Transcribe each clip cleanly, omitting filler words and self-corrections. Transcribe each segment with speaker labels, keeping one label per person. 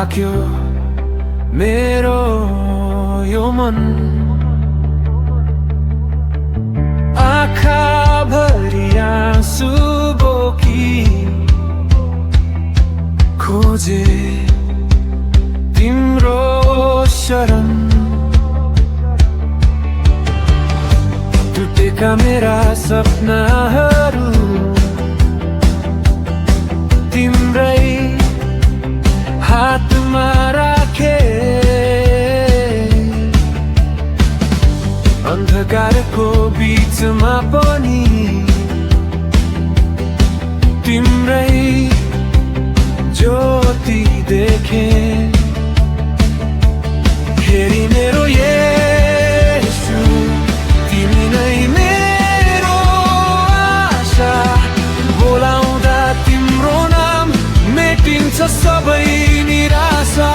Speaker 1: थाक्यो मेरो यो मन, आँखा भरि आँसु बोकी खोजे तिम्रो शरण। टुटेका मेरा सपनाहरू तिम्रै हातमा राखे, अन्धकारको बीचमा पनि तिम्रै ज्योति देखे। फेरि मेरो येशू तिमी नै मेरो आशा, बोलाउँदा तिम्रो नाम मेटिन्छ सबै निराशा।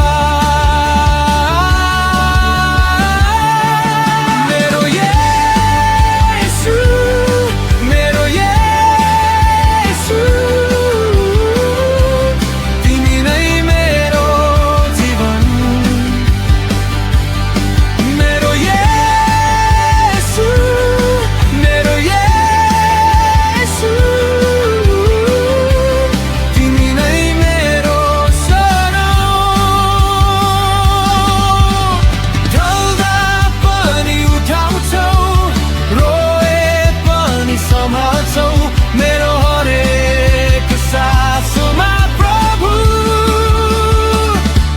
Speaker 1: मेरो हरेक सासमा प्रभु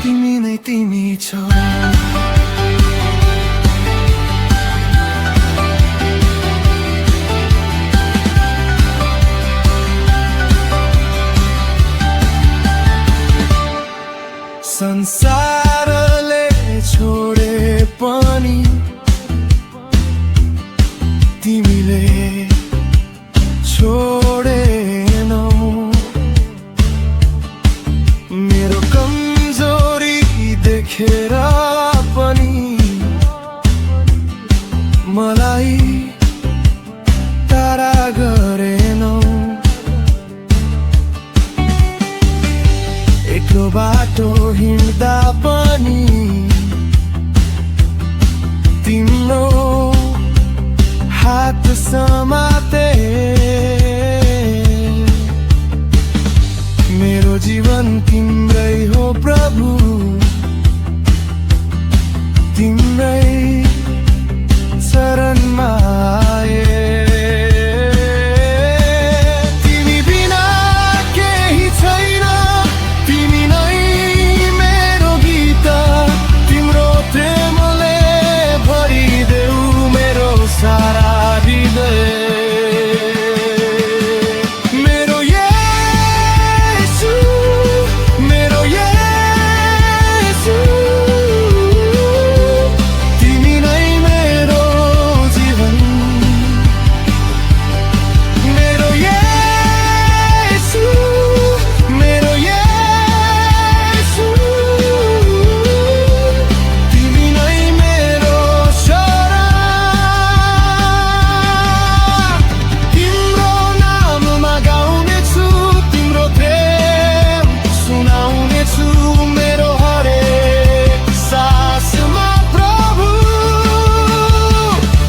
Speaker 1: तिमी नै तिमी छौ। संसारले छोडे पनि तिमीले छोडेनौ। मेरो कमजोरी देखेर पनि मलाई टाढा गरेनौ। एक्लो बाटो हिँड्दा पनि तिम्रो हात समाते, मेरो जीवन तिम्रै हो प्रभु, तिम्रै शरणमा आए। तिमी बिना केही छैन, तिमी नै मेरो गीत, तिम्रो प्रेमले भरिदेऊ मेरो सारा हृदय।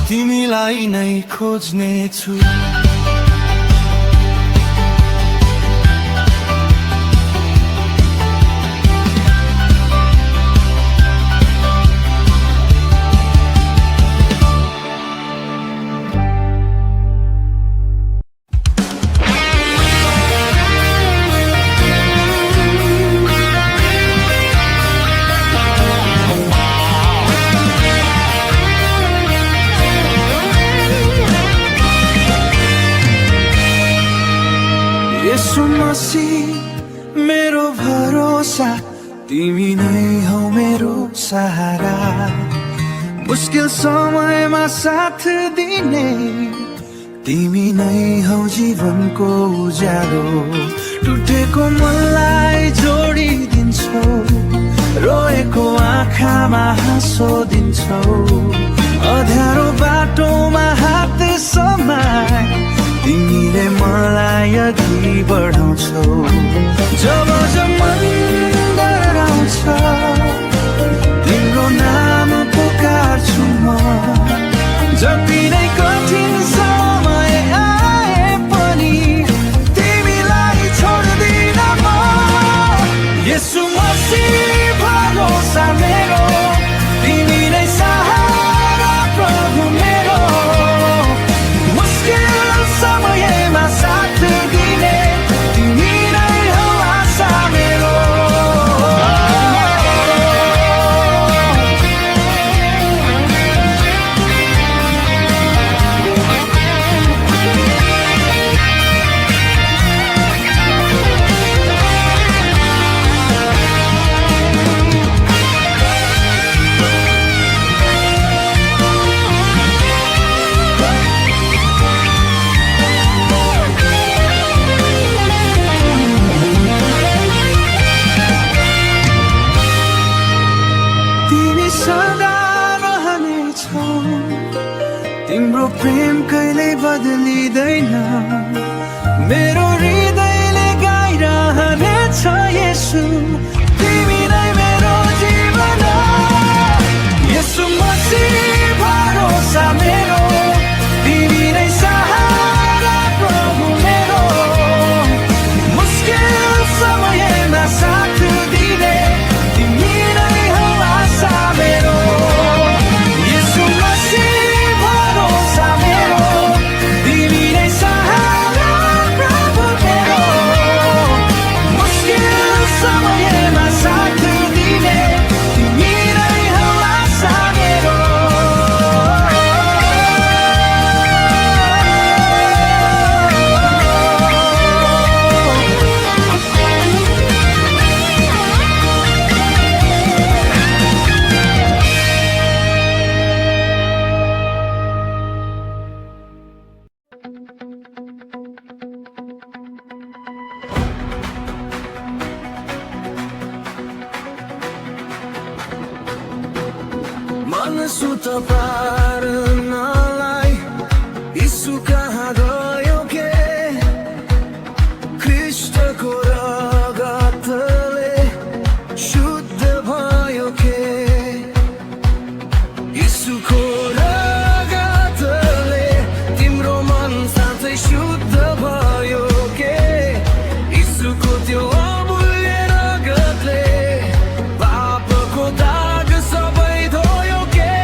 Speaker 1: तिमीलाई नै खोज्नेछु। यसु मसीह मेरो भरोसा, तिमी नै हौ मेरो सहारा। मुस्किल समयमा साथ दिने तिमी नै हौ जीवनको उज्यालो। टुटेको मनलाई जोडिदिन्छौ, रोएको आँखामा हाँसो दिन्छौ। अँध्यारो बाटोमा हात समाई तिमीले मलाई अघि बढाउँछौ जब मन डराउँछ तिम्रो नाम पुकार्छु म जति नै कठिन समय आए पनि तिमीलाई छोड्दिन म येशू मसीह भरोसा मेरो तिमी नै सहारा प्रभु मेरो मुस्किल समयमा साथ दिने तिमी नै हो आशा मेरो सदा रहनेछौ तिम्रो प्रेम कहिल्यै बदलिँदैन मेरो हृदयले गाइरहनेछ येशू तिमी नै मेरो जीवन येशू मसीह भरोसा मेरो तिमी नै सहारा प्रभु मेरो मुस्किल समयमा साथ दिने तिमी नै हो आशा मेरो येशू मसीह भरोसा मेरो तिमी नै सहारा प्रभु मेरो मुस्किल समयमा साथ दिने तिमी नै हो आशा मेरो मन सुत पार्नलाई यीशु कहाँ गयो के ख्रीष्टको रगतले शुद्ध भयो के यीशुको रगतले तिम्रो मन साथै शुद्ध भयो के यीशुको त्यो अमूल्य रगतले पापको दाग सबै धोयो के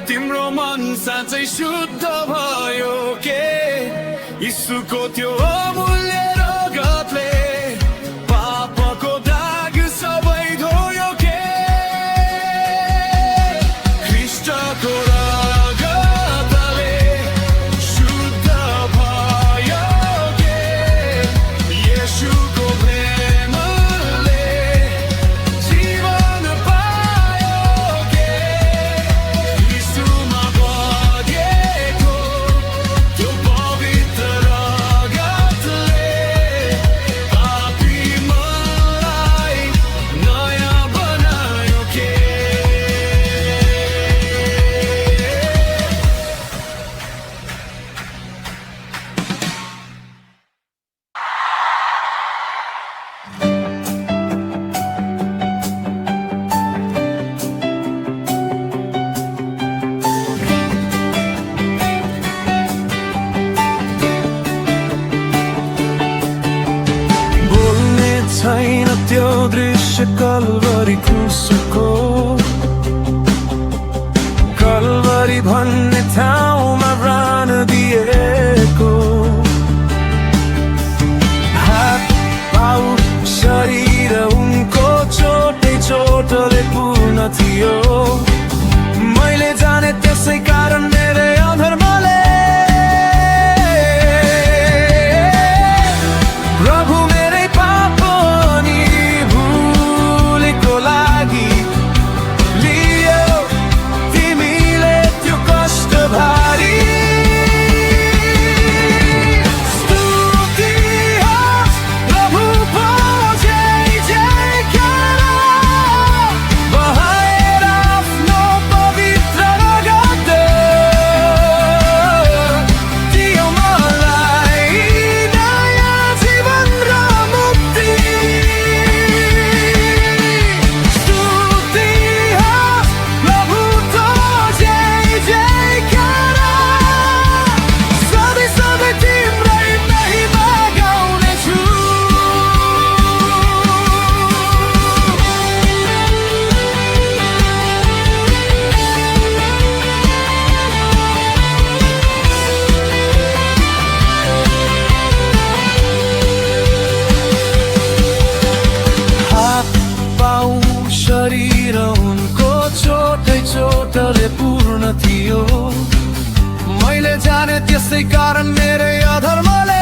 Speaker 1: तिम्रो मन साँच्चै शुद्ध भयो के यीशुको त्यो अमूल्य रगतले पापको दाग सबै धोयो के ख्रीष्टको रगतले शुद्ध भयो के येशूको प्रेमले जीवन पायो के यीशुमा बगेको त्यो पवित्र रगतले पापी मनलाई नयाँ बनायो के बोल्ने छैन त्यो दृश्य कलवरी क्रुसको कलवरी भन्ने ठाउँमा प्राण दिएको हात पाउ शरीर उनको चोटै चोटले पूर्ण थियो मैले जाने त्यसै कारण मेरो अधर्मले प्रभु मेरै पाप अनि भुलको लागि लियो तिमीले त्यो कष्ट भारी स्तुति होस् प्रभुको जय जयकार बहाएर आफ्नो पवित्र रगत दियो मलाई नयाँ जीवन र मुक्ति स्तुति होस् प्रभुको जय जयकार सधैँ सधैँ तिम्रै महिमा गाउनेछु हात पाउ शरीर उनको चोटै चोटले पूर्ण थियो मैले जाने त्यसै कारण मेरो अधर्मले